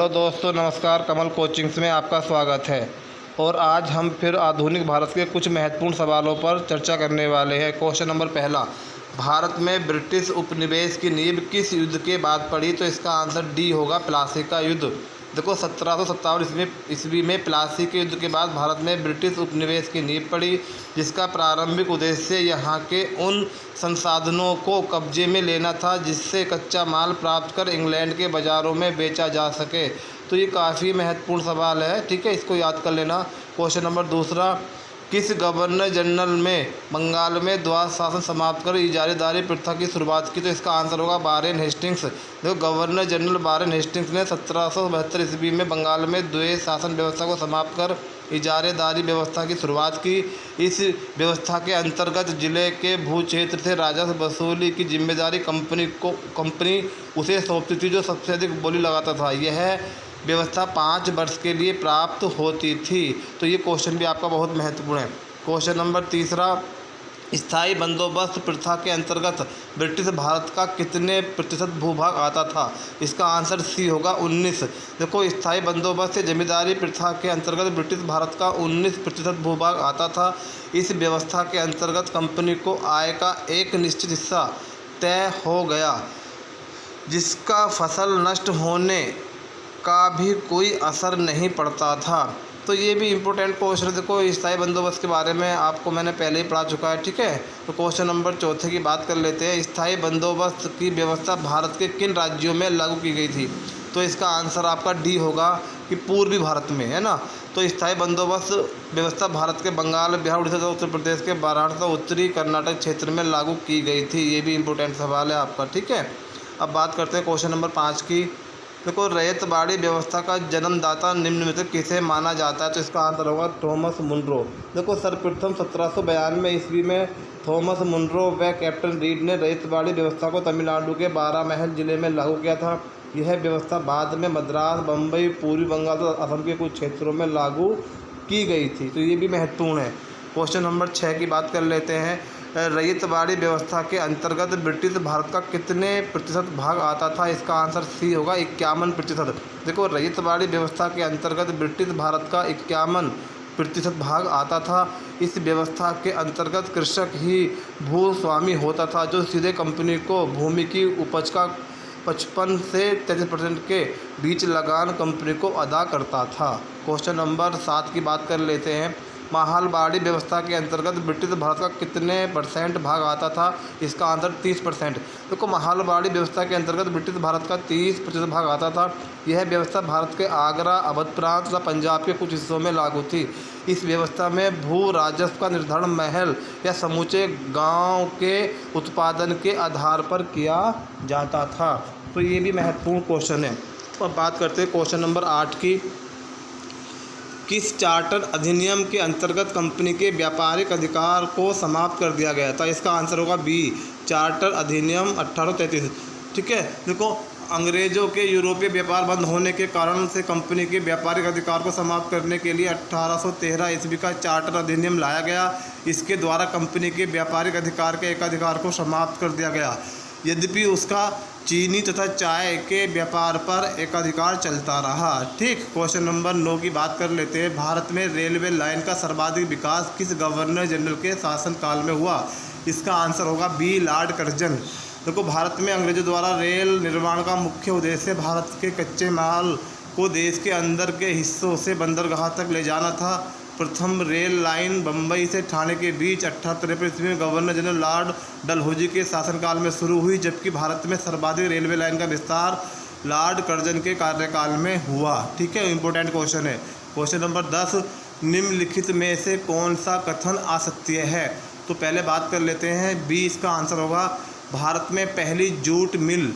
Hello दोस्तों, नमस्कार। कमल coachings में आपका स्वागत है। और आज हम फिर आधुनिक भारत के कुछ महत्वपूर्ण सवालों पर चर्चा करने वाले हैं। क्वेश्चन नंबर पहला, भारत में ब्रिटिश उपनिवेश की नींव किस युद्ध के बाद पड़ी? तो इसका आंसर डी होगा, प्लासी का युद्ध। देखो 1757 ईस्वी में प्लासी के युद्ध के बाद भारत में ब्रिटिश उपनिवेश की नींव पड़ी, जिसका प्रारंभिक उद्देश्य यहाँ के उन संसाधनों को कब्जे में लेना था जिससे कच्चा माल प्राप्त कर इंग्लैंड के बाज़ारों में बेचा जा सके। तो ये काफ़ी महत्वपूर्ण सवाल है, ठीक है, इसको याद कर लेना। क्वेश्चन नंबर दूसरा, किस गवर्नर जनरल में बंगाल में द्वार शासन समाप्त कर इजारेदारी प्रथा की शुरुआत की? तो इसका आंसर होगा वारेन हेस्टिंग्स। देखो गवर्नर जनरल वारेन हेस्टिंग्स ने 1772 ईस्वी में बंगाल में द्वैध शासन व्यवस्था को समाप्त कर इजारेदारी व्यवस्था की शुरुआत की। इस व्यवस्था के अंतर्गत जिले के भू क्षेत्र से राजस्व वसूली की जिम्मेदारी कंपनी उसे सौंपती थी, जो सबसे अधिक बोली लगाता था। यह व्यवस्था 5 वर्ष के लिए प्राप्त होती थी। तो ये क्वेश्चन भी आपका बहुत महत्वपूर्ण है। क्वेश्चन नंबर तीसरा, स्थायी बंदोबस्त प्रथा के अंतर्गत ब्रिटिश भारत का कितने प्रतिशत भूभाग आता था? इसका आंसर सी होगा, 19। देखो स्थायी बंदोबस्त से जमींदारी प्रथा के अंतर्गत ब्रिटिश भारत का 19% भूभाग आता था। इस व्यवस्था के अंतर्गत कंपनी को आय का एक निश्चित हिस्सा तय हो गया, जिसका फसल नष्ट होने का भी कोई असर नहीं पड़ता था। तो ये भी इम्पोर्टेंट क्वेश्चन है। देखो स्थायी बंदोबस्त के बारे में आपको मैंने पहले ही पढ़ा चुका है, ठीक है। तो क्वेश्चन नंबर चौथे की बात कर लेते हैं। स्थायी बंदोबस्त की व्यवस्था भारत के किन राज्यों में लागू की गई थी? तो इसका आंसर आपका डी होगा कि पूर्वी भारत में, है ना। तो स्थायी बंदोबस्त व्यवस्था भारत के बंगाल, बिहार, उड़ीसा, उत्तर प्रदेश के वाराणसी, उत्तरी कर्नाटक क्षेत्र में लागू की गई थी। ये भी इम्पोर्टेंट सवाल है आपका, ठीक है। अब बात करते हैं क्वेश्चन नंबर 5 की। देखो रैयतवाड़ी व्यवस्था का जन्मदाता निम्न में से किसे माना जाता है? तो इसका आंसर होगा थॉमस मुनरो। देखो सर्वप्रथम 1792 ईस्वी में थॉमस मुनरो व कैप्टन रीड ने रैयतवाड़ी व्यवस्था को तमिलनाडु के बारामहल जिले में लागू किया था। यह व्यवस्था बाद में मद्रास, बम्बई, पूर्वी बंगाल और असम के कुछ क्षेत्रों में लागू की गई थी। तो ये भी महत्वपूर्ण है। क्वेश्चन नंबर 6 की बात कर लेते हैं। रैयतवाड़ी व्यवस्था के अंतर्गत ब्रिटिश भारत का कितने प्रतिशत भाग आता था? इसका आंसर सी होगा, 51%। देखो रैयतवाड़ी व्यवस्था के अंतर्गत ब्रिटिश भारत का 51% भाग आता था। इस व्यवस्था के अंतर्गत कृषक ही भूस्वामी होता था, जो सीधे कंपनी को भूमि की उपज का 55 से 33% के बीच लगान कंपनी को अदा करता था। क्वेश्चन नंबर 7 की बात कर लेते हैं। महालवाड़ी व्यवस्था के अंतर्गत ब्रिटिश भारत का कितने % भाग आता था? इसका आंसर 30%। देखो महालवाड़ी व्यवस्था के अंतर्गत ब्रिटिश भारत का 30% भाग आता था। यह व्यवस्था भारत के आगरा, अवध प्रांत तथा पंजाब के कुछ हिस्सों में लागू थी। इस व्यवस्था में भू राजस्व का निर्धारण महल या समूचे गांव के उत्पादन के आधार पर किया जाता था। तो ये भी महत्वपूर्ण क्वेश्चन है। तो अब बात करते हैं क्वेश्चन नंबर 8 की। किस चार्टर अधिनियम के अंतर्गत कंपनी के व्यापारिक अधिकार को समाप्त कर दिया गया था? इसका आंसर होगा बी, चार्टर अधिनियम 1833। ठीक है। देखो अंग्रेजों के यूरोपीय व्यापार बंद होने के कारण से कंपनी के व्यापारिक अधिकार को समाप्त करने के लिए 1813 ईस्वी का चार्टर अधिनियम लाया गया। इसके द्वारा कंपनी के व्यापारिक अधिकार के एकाधिकार को समाप्त कर दिया गया। यद्यपि उसका चीनी तथा चाय के व्यापार पर एकाधिकार चलता रहा। ठीक। क्वेश्चन नंबर 9 की बात कर लेते हैं। भारत में रेलवे लाइन का सर्वाधिक विकास किस गवर्नर जनरल के शासनकाल में हुआ? इसका आंसर होगा बी, लॉर्ड कर्जन। देखो भारत में अंग्रेजों द्वारा रेल निर्माण का मुख्य उद्देश्य भारत के कच्चे माल को देश के अंदर के हिस्सों से बंदरगाह तक ले जाना था। प्रथम रेल लाइन बम्बई से ठाणे के बीच 1853 ईस्वी में गवर्नर जनरल लॉर्ड डलहौजी के शासनकाल में शुरू हुई, जबकि भारत में सर्वाधिक रेलवे लाइन का विस्तार लॉर्ड कर्जन के कार्यकाल में हुआ। ठीक है, इंपॉर्टेंट क्वेश्चन है। क्वेश्चन नंबर 10, निम्नलिखित में से कौन सा कथन असत्य है? तो पहले बात कर लेते हैं, बी इसका आंसर होगा। भारत में पहली जूट मिल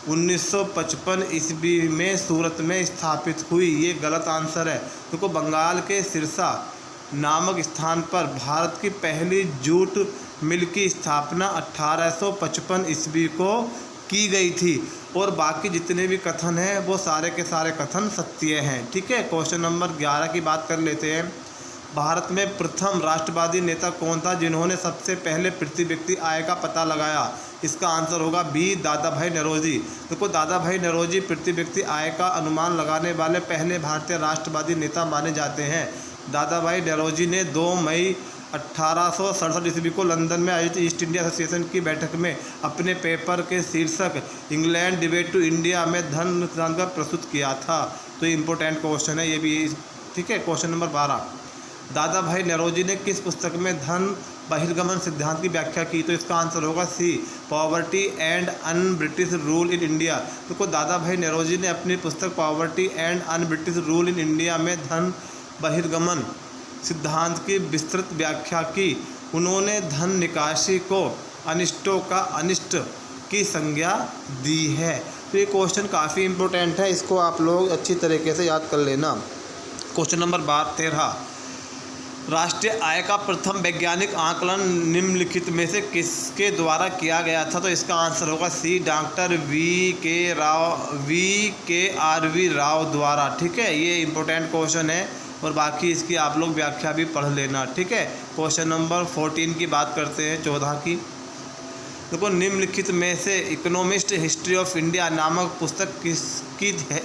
1955 ईस्वी में सूरत में स्थापित हुई। ये गलत आंसर है। देखो बंगाल के सिरसा नामक स्थान पर भारत की पहली जूट मिल की स्थापना 1855 ईस्वी को की गई थी। और बाकी जितने भी कथन हैं वो सारे के सारे कथन सत्य हैं। ठीक है। क्वेश्चन नंबर 11 की बात कर लेते हैं। भारत में प्रथम राष्ट्रवादी नेता कौन था जिन्होंने सबसे पहले प्रति व्यक्ति आय का पता लगाया? इसका आंसर होगा बी, दादा भाई नौरोजी। देखो, दादा भाई नौरोजी प्रति व्यक्ति आय का अनुमान लगाने वाले पहले भारतीय राष्ट्रवादी नेता माने जाते हैं। दादा भाई नौरोजी ने 2 मई 1867 ईस्वी को लंदन में आयोजित ईस्ट इंडिया एसोसिएशन की बैठक में अपने पेपर के शीर्षक इंग्लैंड डिबेट टू इंडिया में धन सिद्धांत का प्रस्तुत किया था। तो ये इंपॉर्टेंट क्वेश्चन है ये भी, ठीक है। क्वेश्चन नंबर 12, दादा भाई नौरोजी ने किस पुस्तक में धन बहिर्गमन सिद्धांत की व्याख्या की? तो इसका आंसर होगा C, poverty and un British rule in India. देखो, दादा भाई नौरोजी ने अपनी पुस्तक poverty and un British rule in India में धन बहिर्गमन सिद्धांत की विस्तृत व्याख्या की। उन्होंने धन निकासी को अनिष्टों का अनिष्ट की संज्ञा दी है। तो ये क्वेश्चन काफ़ी इंपॉर्टेंट है, इसको आप लोग अच्छी तरीके से याद कर लेना। क्वेश्चन नंबर 13, राष्ट्रीय आय का प्रथम वैज्ञानिक आकलन निम्नलिखित में से किसके द्वारा किया गया था? तो इसका आंसर होगा सी, डॉक्टर वी.के.आर.वी. राव द्वारा। ठीक है, ये इंपॉर्टेंट क्वेश्चन है और बाकी इसकी आप लोग व्याख्या भी पढ़ लेना। ठीक है, क्वेश्चन नंबर 14 की बात करते हैं, 14 की। देखो, निम्नलिखित में से इकोनॉमिस्ट हिस्ट्री ऑफ इंडिया नामक पुस्तक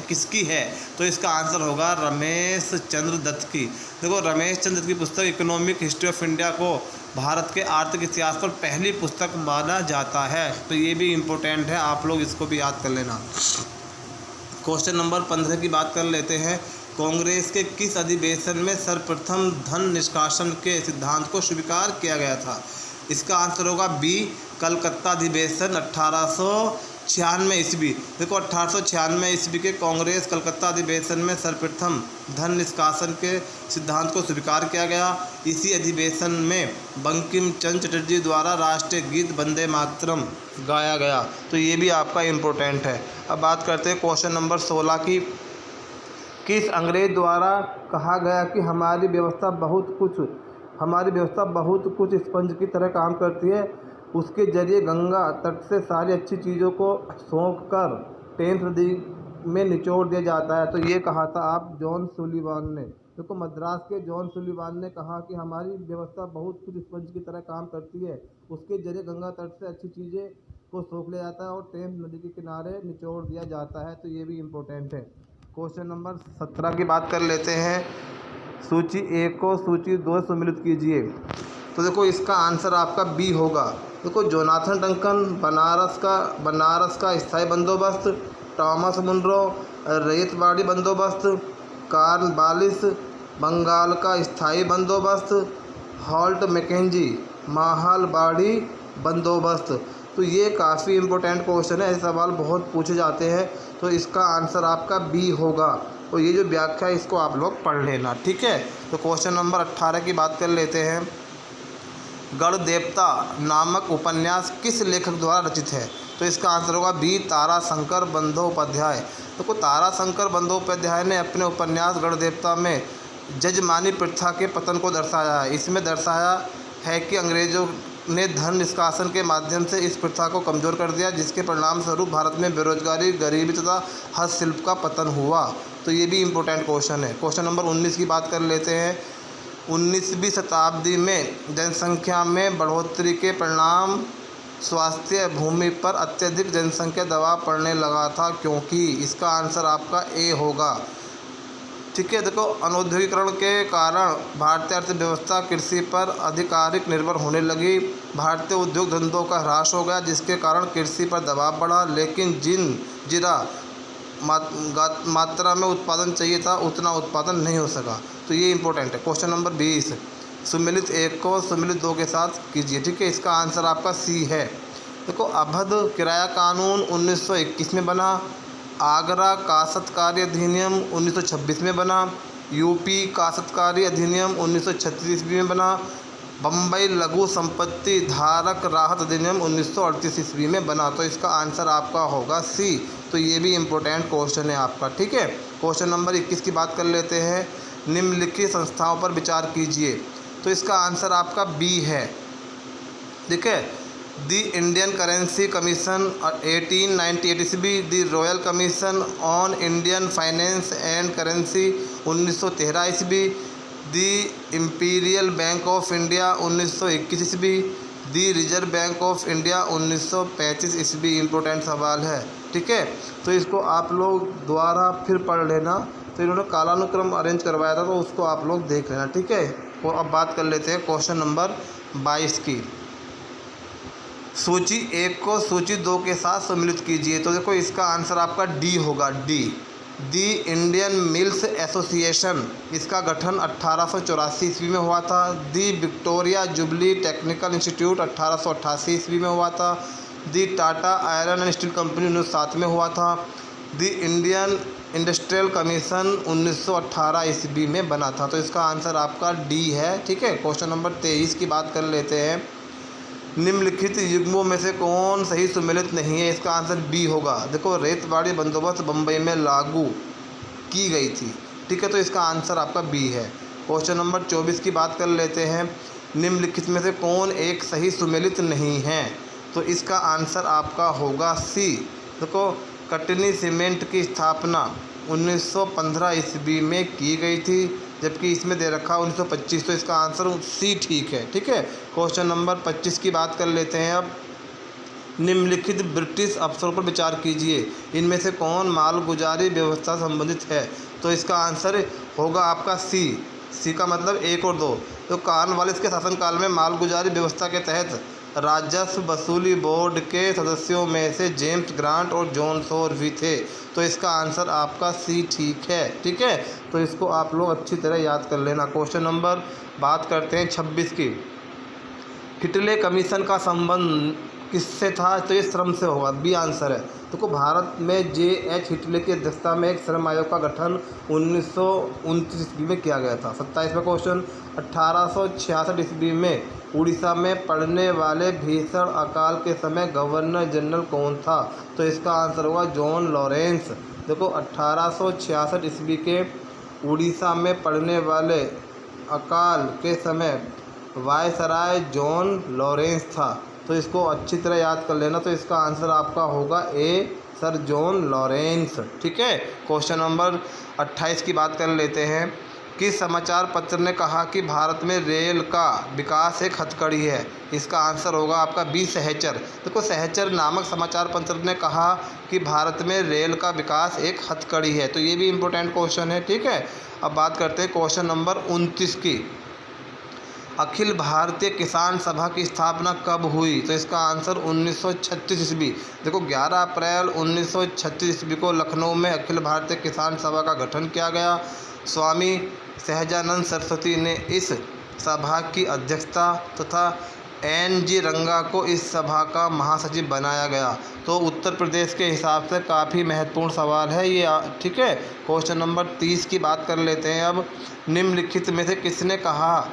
किसकी है? तो इसका आंसर होगा रमेश चंद्र दत्त की। देखो, रमेश चंद्र दत्त की पुस्तक इकोनॉमिक हिस्ट्री ऑफ इंडिया को भारत के आर्थिक इतिहास पर पहली पुस्तक माना जाता है। तो ये भी इम्पोर्टेंट है, आप लोग इसको भी याद कर लेना। क्वेश्चन नंबर 15 की बात कर लेते हैं। कांग्रेस के किस अधिवेशन में सर्वप्रथम धन निष्कासन के सिद्धांत को स्वीकार किया गया था? इसका आंसर होगा बी, कलकत्ता अधिवेशन 1896 ईस्वी। देखो, 1896 ईस्वी के कांग्रेस कलकत्ता अधिवेशन में सर्वप्रथम धन निष्कासन के सिद्धांत को स्वीकार किया गया। इसी अधिवेशन में बंकिम चंद्र चटर्जी द्वारा राष्ट्रीय गीत वंदे मातरम गाया गया। तो ये भी आपका इम्पोर्टेंट है। अब बात करते हैं क्वेश्चन नंबर 16 की। किस अंग्रेज द्वारा कहा गया कि हमारी व्यवस्था बहुत कुछ स्पंज की तरह काम करती है, उसके जरिए गंगा तट से सारी अच्छी चीज़ों को सोख कर टेम्स नदी में निचोड़ दिया जाता है? तो ये कहा था आप जॉन सुलिवान ने। देखो, मद्रास के जॉन सुलिवान ने कहा कि हमारी व्यवस्था बहुत कुछ स्पंज की तरह काम करती है, उसके जरिए गंगा तट से अच्छी चीज़ें को सोख लिया जाता है और टेम्स नदी के किनारे निचोड़ दिया जाता है। तो ये भी इम्पोर्टेंट है। क्वेश्चन नंबर 17 की बात कर लेते हैं। सूची 1 को सूची 2 से सम्मिलित कीजिए। तो देखो, इसका आंसर आपका बी होगा। देखो, जोनाथन डंकन, बनारस का स्थायी बंदोबस्त, टॉमस मुनरो, रैयतवाड़ी बंदोबस्त, कॉर्नवालिस, बंगाल का स्थायी बंदोबस्त, हॉल्ट मैकेंजी, महालवाड़ी बंदोबस्त। तो ये काफ़ी इंपॉर्टेंट क्वेश्चन है, ऐसे सवाल बहुत पूछे जाते हैं। तो इसका आंसर आपका बी होगा और ये जो व्याख्या है इसको आप लोग पढ़ लेना। ठीक है, तो क्वेश्चन नंबर 18 की बात कर लेते हैं। गणदेवता नामक उपन्यास किस लेखक द्वारा रचित है? तो इसका आंसर होगा बी, ताराशंकर बंदोपाध्याय। देखो, ताराशंकर बंदोपाध्याय ने अपने उपन्यास गणदेवता में जजमानी प्रथा के पतन को दर्शाया है। इसमें दर्शाया है कि अंग्रेजों ने धन निष्कासन के माध्यम से इस प्रथा को कमज़ोर कर दिया, जिसके परिणाम स्वरूप भारत में बेरोजगारी, गरीबी तथा हस्तशिल्प का पतन हुआ। तो ये भी इम्पोर्टेंट क्वेश्चन है। क्वेश्चन नंबर 19 की बात कर लेते हैं। 19वीं शताब्दी में जनसंख्या में बढ़ोतरी के परिणाम स्वास्थ्य भूमि पर अत्यधिक जनसंख्या दबाव पड़ने लगा था, क्योंकि इसका आंसर आपका ए होगा। ठीक है, देखो, अनौद्योगिकरण के कारण भारतीय अर्थव्यवस्था कृषि पर अधिकारिक निर्भर होने लगी। भारतीय उद्योग धंधों का ह्रास हो गया, जिसके कारण कृषि पर दबाव बढ़ा, लेकिन जिरा मात्रा में उत्पादन चाहिए था उतना उत्पादन नहीं हो सका। तो ये इंपॉर्टेंट है। क्वेश्चन नंबर 20, सम्मिलित 1 को सम्मिलित 2 के साथ कीजिए। ठीक है, इसका आंसर आपका सी है। देखो, अवध किराया कानून 1921 में बना, आगरा काश्तकारी अधिनियम 1926 में बना, यूपी काश्तकारी अधिनियम 1936 ईस्वी में बना, बम्बई लघु संपत्ति धारक राहत अधिनियम 1938 ईस्वी में बना। तो इसका आंसर आपका होगा सी। तो ये भी इम्पोर्टेंट क्वेश्चन है आपका। ठीक है, क्वेश्चन नंबर 21 की बात कर लेते हैं। निम्नलिखित संस्थाओं पर विचार कीजिए। तो इसका आंसर आपका बी है। ठीक है, द इंडियन करेंसी कमीशन 1898 ईस्वी, the royal commission on Indian finance and currency 1913 ईस्वी, दी इम्पीरियल बैंक ऑफ इंडिया 1921 ईस्वी, दी रिजर्व बैंक ऑफ इंडिया 1935 ईस्वी। इम्पोर्टेंट सवाल है, ठीक है। तो इसको आप लोग दोबारा फिर पढ़ लेना। तो इन्होंने कालानुक्रम अरेंज करवाया था, तो उसको आप लोग देख लेना, ठीक है। और अब बात कर लेते हैं क्वेश्चन नंबर 22 की। सूची 1 को सूची 2 के साथ सम्मिलित कीजिए। तो देखो इसका आंसर आपका डी होगा, D. The Indian mills association, इसका गठन 1884 ईस्वी में हुआ था। The Victoria jubilee technical institute 1888 ईस्वी में हुआ था। The Tata iron and steel company 1907 में हुआ था। दी इंडियन इंडस्ट्रियल कमीशन 1918 ईस्वी में बना था। तो इसका आंसर आपका डी है, ठीक है। क्वेश्चन नंबर 23 की बात कर लेते हैं। निम्नलिखित युग्मों में से कौन सही सुमेलित नहीं है? इसका आंसर बी होगा। देखो रेतवाड़ी बंदोबस्त बम्बई में लागू की गई थी, ठीक है। तो इसका आंसर आपका बी है। क्वेश्चन नंबर 24 की बात कर लेते हैं। निम्नलिखित में से कौन एक सही सुमेलित नहीं है? तो इसका आंसर आपका होगा सी। देखो कटनी सीमेंट की स्थापना 1915 ईस्वी में की गई थी, जबकि इसमें दे रखा 1925। तो इसका आंसर सी ठीक है, ठीक है। क्वेश्चन नंबर 25 की बात कर लेते हैं अब। निम्नलिखित ब्रिटिश अफसरों पर विचार कीजिए, इनमें से कौन मालगुजारी व्यवस्था संबंधित है? तो इसका आंसर होगा आपका सी। सी का मतलब 1 और 2। तो कॉर्नवालिस के शासनकाल में मालगुजारी व्यवस्था के तहत राजस्व वसूली बोर्ड के सदस्यों में से जेम्स ग्रांट और जॉन शोर भी थे। तो इसका आंसर आपका सी ठीक है, ठीक है। तो इसको आप लोग अच्छी तरह याद कर लेना। क्वेश्चन नंबर बात करते हैं 26 की। हिटले कमीशन का संबंध किससे था? तो ये श्रम से होगा, बी आंसर है। देखो भारत में जे.एच. हिटले की अध्यक्षता में एक श्रम आयोग का गठन 1929 ईस्वी में किया गया था। 27वां क्वेश्चन। 1866 ईस्वी में उड़ीसा में पड़ने वाले भीषण अकाल के समय गवर्नर जनरल कौन था? तो इसका आंसर होगा जॉन लॉरेंस। देखो 1866 ईस्वी के उड़ीसा में पड़ने वाले अकाल के समय वायसराय जॉन लॉरेंस था। तो इसको अच्छी तरह याद कर लेना। तो इसका आंसर आपका होगा ए, सर जॉन लॉरेंस, ठीक है। क्वेश्चन नंबर 28 की बात कर लेते हैं। किस समाचार पत्र ने कहा कि भारत में रेल का विकास एक हथकड़ी है? इसका आंसर होगा आपका बी, सहचर। देखो सहचर नामक समाचार पत्र ने कहा कि भारत में रेल का विकास एक हथकड़ी है। तो ये भी इम्पोर्टेंट क्वेश्चन है, ठीक है। अब बात करते हैं क्वेश्चन नंबर 29 की। अखिल भारतीय किसान सभा की स्थापना कब हुई? तो इसका आंसर 1936 ईस्वी। देखो 11 अप्रैल 1936 ईस्वी को लखनऊ में अखिल भारतीय किसान सभा का गठन किया गया। स्वामी सहजानंद सरस्वती ने इस सभा की अध्यक्षता तथा एन.जी. रंगा को इस सभा का महासचिव बनाया गया। तो उत्तर प्रदेश के हिसाब से काफ़ी महत्वपूर्ण सवाल है ये, ठीक है। क्वेश्चन नंबर 30 की बात कर लेते हैं अब। निम्नलिखित में से किसने कहा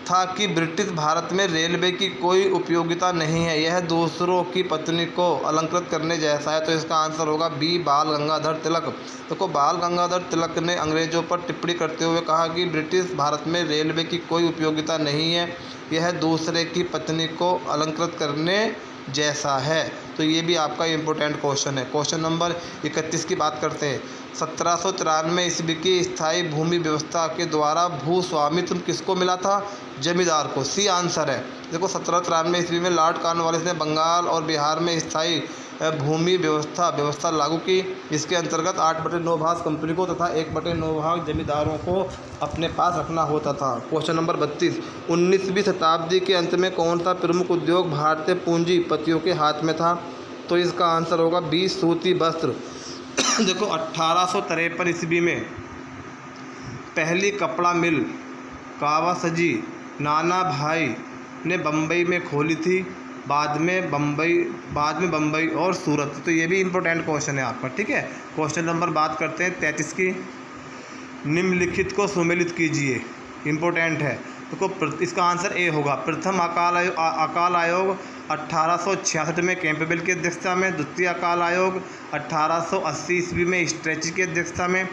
था कि ब्रिटिश भारत में रेलवे की कोई उपयोगिता नहीं है, यह दूसरों की पत्नी को अलंकृत करने जैसा है? तो इसका आंसर होगा बी, बाल गंगाधर तिलक। देखो बाल गंगाधर तिलक ने अंग्रेजों पर टिप्पणी करते हुए कहा कि ब्रिटिश भारत में रेलवे की कोई उपयोगिता नहीं है, यह दूसरे की पत्नी को अलंकृत करने जैसा है। तो ये भी आपका इम्पोर्टेंट क्वेश्चन है। क्वेश्चन नंबर 31 की बात करते हैं। 1793 ईस्वी की स्थायी भूमि व्यवस्था के द्वारा भू स्वामित्व किसको मिला था? जमींदार को, सी आंसर है। देखो 1793 ईस्वी में लॉर्ड कॉर्नवालिस ने बंगाल और बिहार में स्थायी भूमि व्यवस्था लागू की। इसके अंतर्गत 8/9 भाग कंपनी को तथा 1/9 भाग जमींदारों को अपने पास रखना होता था। Question number 32। 19वीं शताब्दी के अंत में कौन सा प्रमुख उद्योग भारतीय पूंजीपतियों के हाथ में था? तो इसका आंसर होगा बी, सूती वस्त्र। देखो 1853 ईस्वी में पहली कपड़ा मिल कावासजी नाना भाई ने बम्बई में खोली थी, बाद में बम्बई और सूरत। तो ये भी इम्पोर्टेंट क्वेश्चन है आपका, ठीक है। क्वेश्चन नंबर बात करते हैं 33 की। निम्नलिखित को सुमेलित कीजिए, इम्पोर्टेंट है। तो इसका आंसर ए होगा। प्रथम अकाल आयोग 1866 में कैंपबेल की अध्यक्षता में। द्वितीय अकाल आयोग 1880 ईस्वी में स्ट्रेची की अध्यक्षता में।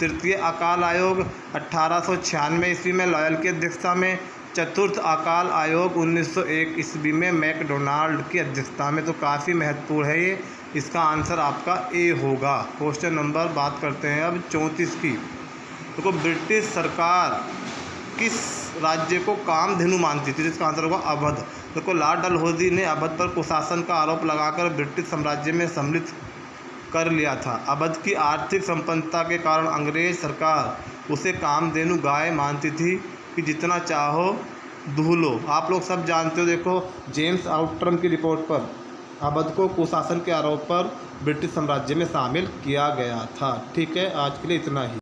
तृतीय अकाल आयोग 1896 ईस्वी में लॉयल की अध्यक्षता में। चतुर्थ अकाल आयोग 1901 ईस्वी में मैकडोनाल्ड की अध्यक्षता में। तो काफ़ी महत्वपूर्ण है ये, इसका आंसर आपका ए होगा। क्वेश्चन नंबर बात करते हैं अब 34 की। देखो ब्रिटिश सरकार किस राज्य को कामधेनु मानती थी? जिसका आंसर होगा अवध। देखो, लॉर्ड डलहौजी ने अवध पर कुशासन का आरोप लगाकर ब्रिटिश साम्राज्य में सम्मिलित कर लिया था। अवध की आर्थिक संपन्नता के कारण अंग्रेज सरकार उसे कामधेनु गाय मानती थी कि जितना चाहो दूह लो। आप लोग सब जानते हो, देखो जेम्स आउटरम की रिपोर्ट पर अवध को कुशासन के आरोप पर ब्रिटिश साम्राज्य में शामिल किया गया था। ठीक है, आज के लिए इतना ही।